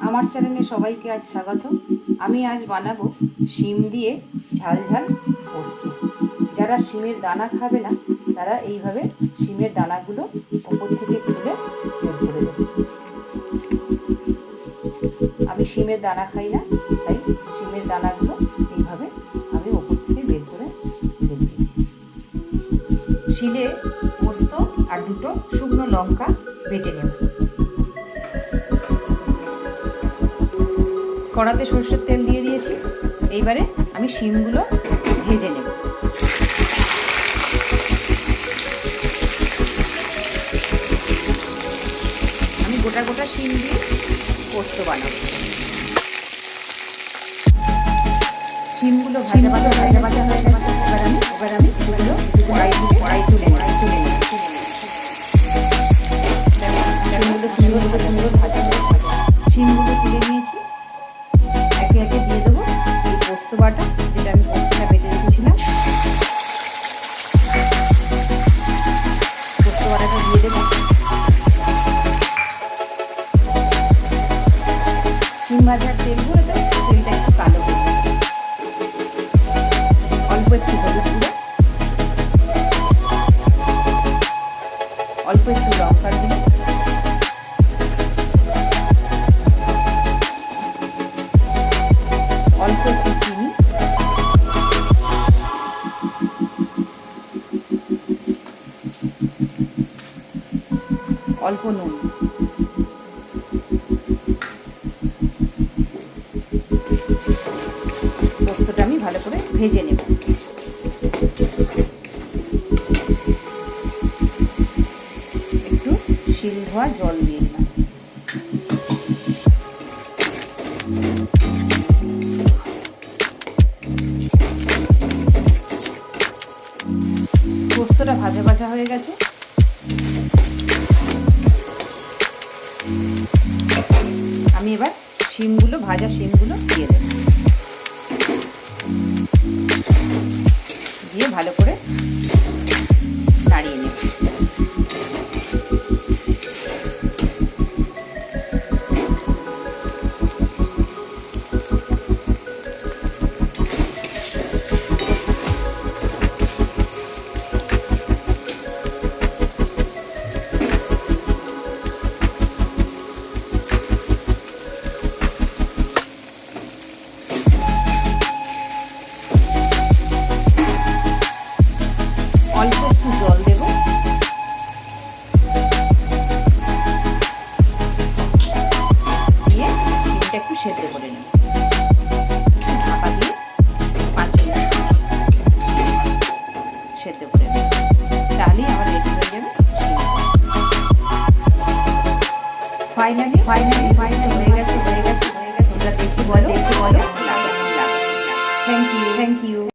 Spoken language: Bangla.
আমার চ্যানেলে সবাইকে আজ স্বাগত। আমি আজ বানাবো শিম দিয়ে ঝাল ঝাল পোস্ত। যারা শিমের দানা খাবে না তারা এইভাবে শিমের দানাগুলো ওপর থেকে তুলে বের করে দেবে। আমি শিমের দানা খাই না, তাই শিমের দানাগুলো এইভাবে আমি ওপর থেকে বের করে দিয়েছি। শিলে পোস্ত আর দুটো শুকনো লঙ্কা বেটে নেব। কড়াতে সরষের তেল দিয়ে দিয়েছি। এইবারে আমি শিমগুলো ভেজে নেব। আমি গোটা গোটা শিম দিয়ে পোস্ত বানাবো। শিমগুলো ভাজা ভাজা হয়ে গেছে। এবার আমি এগুলো কড়াই তুলে নিই। শিমগুলো তুলে নিয়েছি। একে একে দিয়ে দেবো এই পোস্ত বাটা, যেটা আমি পোস্তটা বেটে রেখেছিলাম। পোস্ত বাটাটা দিয়ে দেবো। শিম ভাজার তেলগুলো তেলটা একটু কালো করবো। অল্প একটু হলুদ গুঁড়ো, অল্প একটু লঙ্কার গুঁড়ো, অল্প একটু চিনি, অল্প নুন। পোস্তটা আমি ভালো করে ভেজে নেব। একটু শিল ধোয়া জল দিয়ে দিলাম। পোস্তটা ভাজা ভাজা হয়ে গেছে। আমি এবার ভাজা শিমগুলো দিয়ে দেব। দিয়ে ভালো করে নাড়িয়ে নেব।